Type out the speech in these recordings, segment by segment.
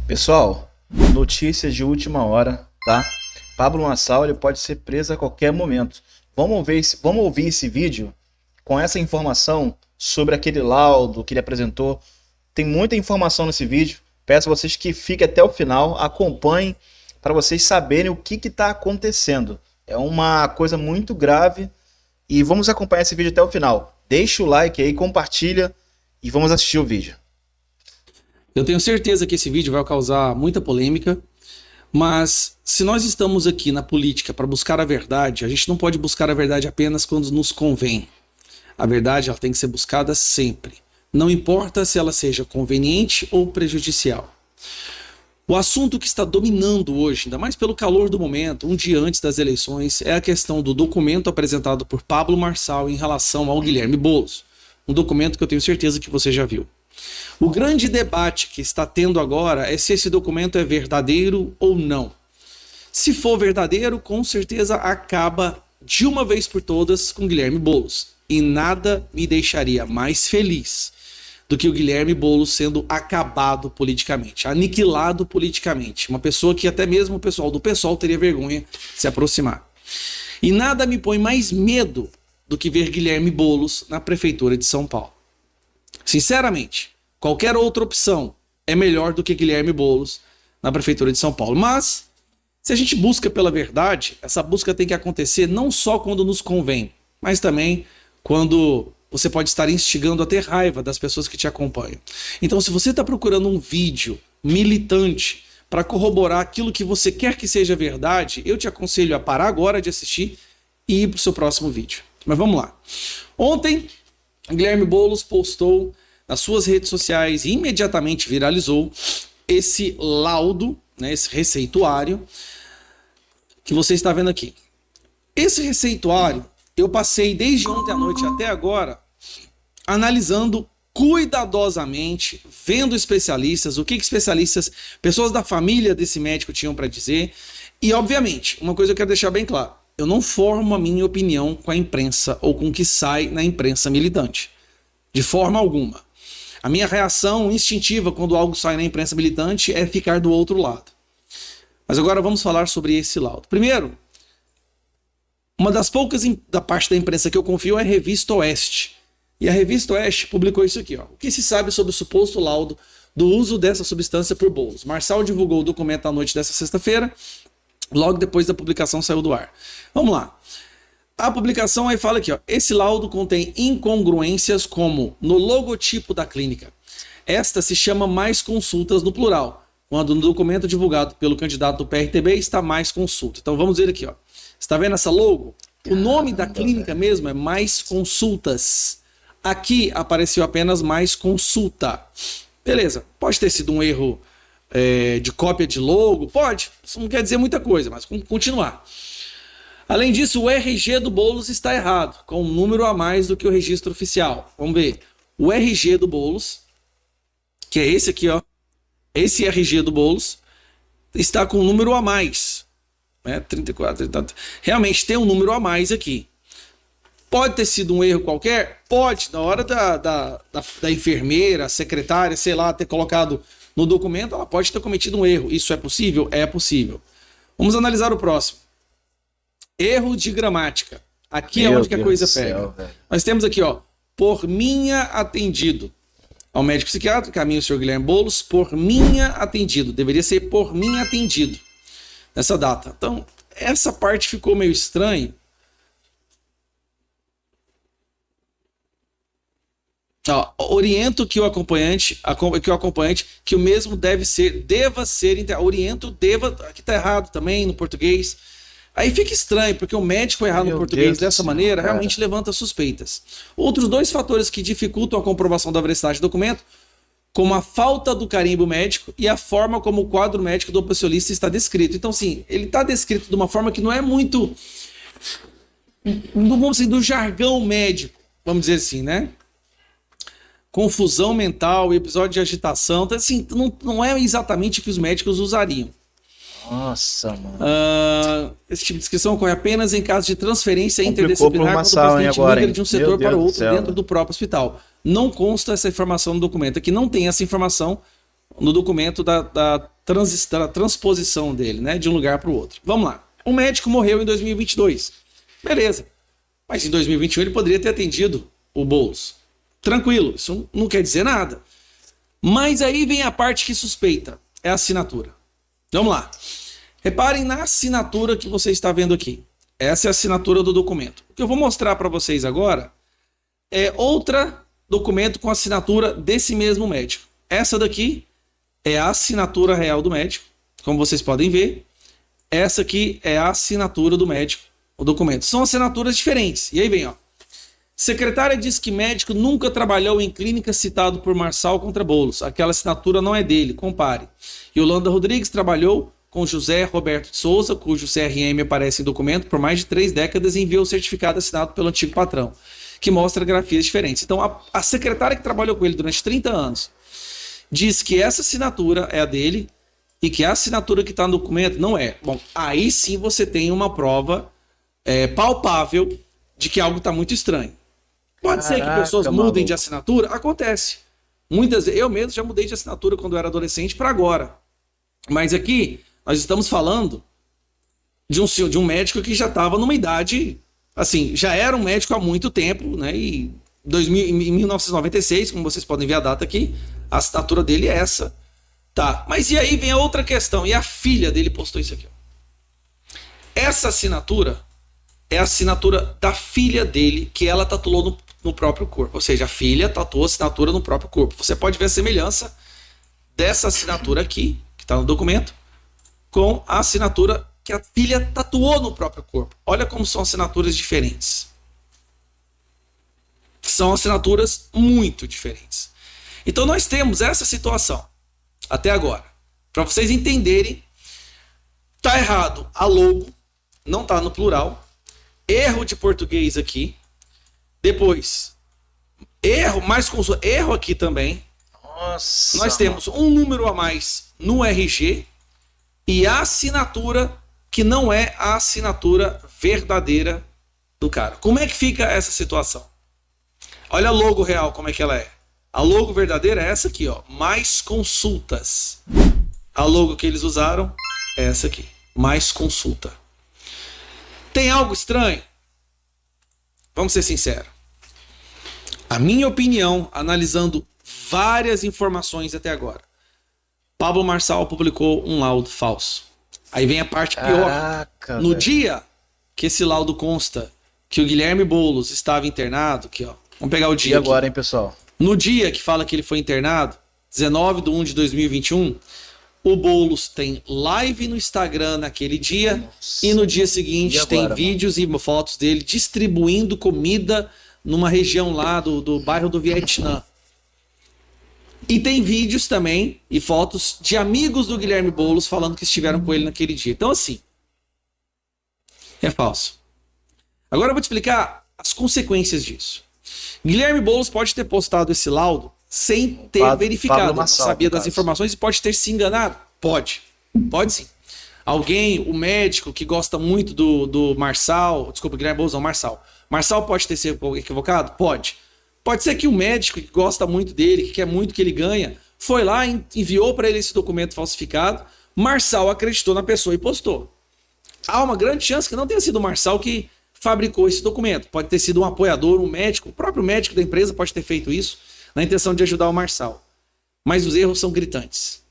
Pessoal, notícias de última hora, tá? Pablo Marçal ele pode ser preso a qualquer momento. Vamos ouvir esse vídeo com essa informação sobre aquele laudo que ele apresentou. Tem muita informação nesse vídeo. Peço a vocês que fiquem até o final, acompanhem para vocês saberem o que está acontecendo. É uma coisa muito grave e vamos acompanhar esse vídeo até o final. Deixa o like aí, compartilha e vamos assistir o vídeo. Eu tenho certeza que esse vídeo vai causar muita polêmica, mas se nós estamos aqui na política para buscar a verdade, a gente não pode buscar a verdade apenas quando nos convém. A verdade ela tem que ser buscada sempre, não importa se ela seja conveniente ou prejudicial. O assunto que está dominando hoje, ainda mais pelo calor do momento, um dia antes das eleições, é a questão do documento apresentado por Pablo Marçal em relação ao Guilherme Boulos. Um documento que eu tenho certeza que você já viu. O grande debate que está tendo agora é se esse documento é verdadeiro ou não. Se for verdadeiro, com certeza acaba de uma vez por todas com Guilherme Boulos. E nada me deixaria mais feliz do que o Guilherme Boulos sendo acabado politicamente, aniquilado politicamente. Uma pessoa que até mesmo o pessoal do PSOL teria vergonha de se aproximar. E nada me põe mais medo do que ver Guilherme Boulos na Prefeitura de São Paulo. Sinceramente, qualquer outra opção é melhor do que Guilherme Boulos na Prefeitura de São Paulo. Mas, se a gente busca pela verdade, essa busca tem que acontecer não só quando nos convém, mas também quando você pode estar instigando a ter raiva das pessoas que te acompanham. Então, se você está procurando um vídeo militante para corroborar aquilo que você quer que seja verdade, eu te aconselho a parar agora de assistir e ir para o seu próximo vídeo. Mas vamos lá. Ontem, Guilherme Boulos postou nas suas redes sociais e imediatamente viralizou esse laudo, né, esse receituário que você está vendo aqui. Esse receituário eu passei desde ontem à noite até agora analisando cuidadosamente, vendo especialistas, o que especialistas, pessoas da família desse médico tinham para dizer. E obviamente, uma coisa eu quero deixar bem claro, eu não formo a minha opinião com a imprensa ou com o que sai na imprensa militante. De forma alguma. A minha reação instintiva quando algo sai na imprensa militante é ficar do outro lado. Mas agora vamos falar sobre esse laudo. Primeiro, uma das poucas da parte da imprensa que eu confio é a Revista Oeste. E a Revista Oeste publicou isso aqui. Ó. O que se sabe sobre o suposto laudo do uso dessa substância por Boulos? Marçal divulgou o documento à noite dessa sexta-feira, logo depois da publicação saiu do ar. Vamos lá. A publicação aí fala aqui, ó, esse laudo contém incongruências como no logotipo da clínica. Esta se chama mais consultas no plural, quando no documento divulgado pelo candidato do PRTB está mais consulta. Então vamos ver aqui, ó. Está vendo essa logo? O nome da clínica mesmo é mais consultas. Aqui apareceu apenas mais consulta. Beleza, pode ter sido um erro de cópia de logo, pode. Isso não quer dizer muita coisa, mas vamos continuar. Além disso, o RG do Boulos está errado, com um número a mais do que o registro oficial. Vamos ver. O RG do Boulos, que é esse aqui, ó. Esse RG do Boulos está com um número a mais. Né? 34, realmente tem um número a mais aqui. Pode ter sido um erro qualquer? Pode. Na hora da enfermeira, secretária, sei lá, ter colocado no documento, ela pode ter cometido um erro. Isso é possível? É possível. Vamos analisar o próximo. Erro de gramática. Aqui é onde que a coisa pega. Nós temos aqui, ó, por minha atendido. Ao médico psiquiatra, caminho o senhor Guilherme Boulos, por minha atendido. Deveria ser por mim atendido. Nessa data. Então, essa parte ficou meio estranha. Ó, oriento que o acompanhante, que o mesmo deva ser, oriento, aqui tá errado também no português. Aí fica estranho, porque o médico errar no português dessa maneira realmente levanta suspeitas. Outros dois fatores que dificultam a comprovação da veracidade do documento, como a falta do carimbo médico e a forma como o quadro médico do opiciolista está descrito. Então, sim, ele está descrito de uma forma que não é muito, vamos dizer, do jargão médico, vamos dizer assim, né? Confusão mental, episódio de agitação, então, assim, não é exatamente o que os médicos usariam. Nossa, mano. Esse tipo de descrição ocorre apenas em caso de transferência interdisciplinar quando o paciente migra de um setor para outro dentro do próprio hospital. Não consta essa informação no documento. Aqui não tem essa informação. no documento da transposição dele, né, de um lugar para o outro. Vamos lá. O médico morreu em 2022. Beleza. Mas em 2021 ele poderia ter atendido o Boulos. Tranquilo, isso não quer dizer nada. Mas aí vem a parte que suspeita, é a assinatura. Vamos lá. Reparem na assinatura que você está vendo aqui. Essa é a assinatura do documento. O que eu vou mostrar para vocês agora é outro documento com assinatura desse mesmo médico. Essa daqui é a assinatura real do médico, como vocês podem ver. Essa aqui é a assinatura do médico, o documento. São assinaturas diferentes. E aí vem, ó. Secretária diz que médico nunca trabalhou em clínica citado por Marçal contra Boulos. Aquela assinatura não é dele, compare. Yolanda Rodrigues trabalhou com José Roberto de Souza, cujo CRM aparece em documento por mais de 3 décadas e enviou o certificado assinado pelo antigo patrão, que mostra grafias diferentes. Então, a secretária que trabalhou com ele durante 30 anos diz que essa assinatura é a dele e que a assinatura que está no documento não é. Bom, aí sim você tem uma prova palpável de que algo está muito estranho. Pode ser que pessoas mudem de assinatura? Acontece. Muitas vezes, eu mesmo já mudei de assinatura quando eu era adolescente para agora. Mas aqui, nós estamos falando de um médico que já estava numa idade, assim, já era um médico há muito tempo, né? E em 1996, como vocês podem ver a data aqui, a assinatura dele é essa. Tá, mas e aí vem a outra questão, e a filha dele postou isso aqui. Essa assinatura é a assinatura da filha dele, que ela tatuou no próprio corpo. Ou seja, a filha tatuou a assinatura no próprio corpo. Você pode ver a semelhança dessa assinatura aqui, que está no documento, com a assinatura que a filha tatuou no próprio corpo. Olha como são assinaturas diferentes. São assinaturas muito diferentes. Então nós temos essa situação, até agora. Para vocês entenderem, tá errado a logo, não tá no plural. Erro de português aqui. Depois, erro aqui também. Nossa. Nós temos um número a mais no RG e a assinatura que não é a assinatura verdadeira do cara. Como é que fica essa situação? Olha a logo real, como é que ela é. A logo verdadeira é essa aqui, ó. Mais consultas. A logo que eles usaram é essa aqui. Mais consulta. Tem algo estranho? Vamos ser sinceros. A minha opinião, analisando várias informações até agora, Pablo Marçal publicou um laudo falso. Aí vem a parte pior. Caraca, no velho. dia que esse laudo consta que o Guilherme Boulos estava internado, aqui, ó. Vamos pegar o dia. E agora, aqui. hein, pessoal? No dia que fala que ele foi internado, 19/1/2021, o Boulos tem live no Instagram naquele dia. Nossa. E no dia seguinte E agora, tem mano? vídeos e fotos dele distribuindo comida numa região lá do bairro do Vietnã. E tem vídeos também e fotos de amigos do Guilherme Boulos falando que estiveram com ele naquele dia. Então, assim, é falso. Agora eu vou te explicar as consequências disso. Guilherme Boulos pode ter postado esse laudo sem ter verificado. Pablo Não Marçal, sabia no das caso. informações e pode ter se enganado. Pode. Pode sim. Alguém, o médico que gosta muito do Marçal, desculpa, Guilherme Boulos não, Marçal. Marçal pode ter sido equivocado? Pode. Pode ser que o médico que gosta muito dele, que quer muito que ele ganha, foi lá e enviou para ele esse documento falsificado. Marçal acreditou na pessoa e postou. Há uma grande chance que não tenha sido o Marçal que fabricou esse documento. Pode ter sido um apoiador, um médico, o próprio médico da empresa pode ter feito isso na intenção de ajudar o Marçal. Mas os erros são gritantes.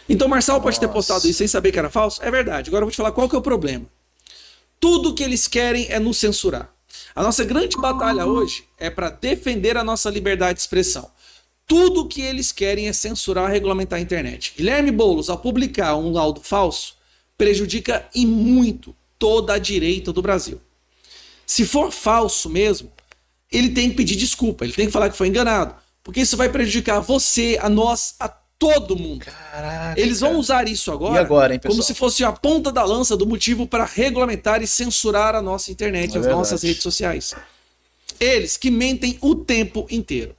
Então o Marçal pode ter postado isso sem saber que era falso? É verdade. Agora eu vou te falar qual que é o problema. Tudo que eles querem é nos censurar. A nossa grande batalha hoje é para defender a nossa liberdade de expressão. Tudo que eles querem é censurar, regulamentar a internet. Guilherme Boulos, ao publicar um laudo falso, prejudica e muito toda a direita do Brasil. Se for falso mesmo, ele tem que pedir desculpa, ele tem que falar que foi enganado, porque isso vai prejudicar você, a nós, a todo mundo. Caraca. Eles vão usar isso E agora, agora, hein, pessoal? como se fosse a ponta da lança do motivo para regulamentar e censurar a nossa internet, as verdade. nossas redes sociais. Eles que mentem o tempo inteiro.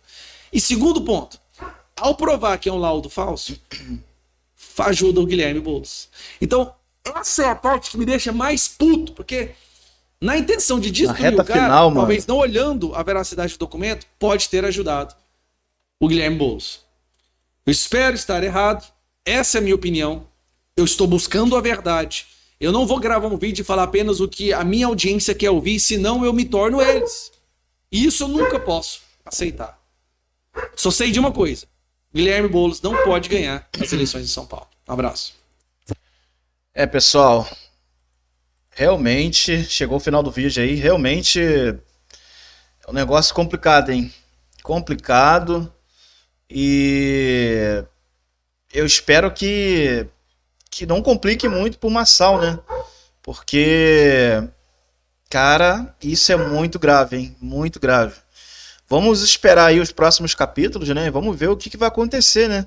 E segundo ponto, ao provar que é um laudo falso, ajuda o Guilherme Boulos. Então, essa é a parte que me deixa mais puto, porque na intenção de destruir reta o cara, final, mano. talvez não olhando a veracidade do documento, pode ter ajudado o Guilherme Boulos. Eu espero estar errado. Essa é a minha opinião. Eu estou buscando a verdade. Eu não vou gravar um vídeo e falar apenas o que a minha audiência quer ouvir, senão eu me torno eles. E isso eu nunca posso aceitar. Só sei de uma coisa. Guilherme Boulos não pode ganhar as eleições de São Paulo. Um abraço. Pessoal, realmente, chegou o final do vídeo aí, realmente é um negócio complicado, hein? Complicado, e eu espero que não complique muito pro Marçal, né? Porque, cara, isso é muito grave, hein? Muito grave. Vamos esperar aí os próximos capítulos, né? Vamos ver o que vai acontecer, né?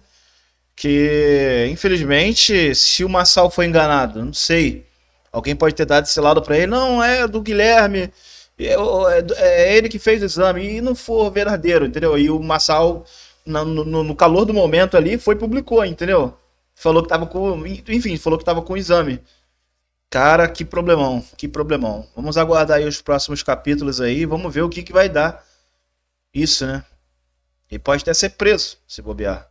Que, infelizmente, se o Marçal foi enganado, não sei. Alguém pode ter dado esse lado para ele. Não, é do Guilherme. É ele que fez o exame. E não for verdadeiro, entendeu? E o Marçal, no calor do momento ali, publicou, entendeu? Falou que tava com... Enfim, falou que tava com o exame. Cara, que problemão. Que problemão. Vamos aguardar aí os próximos capítulos aí. Vamos ver o que vai dar isso, né? E pode até ser preso, se bobear.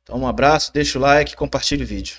Então um abraço, deixa o like e compartilhe o vídeo.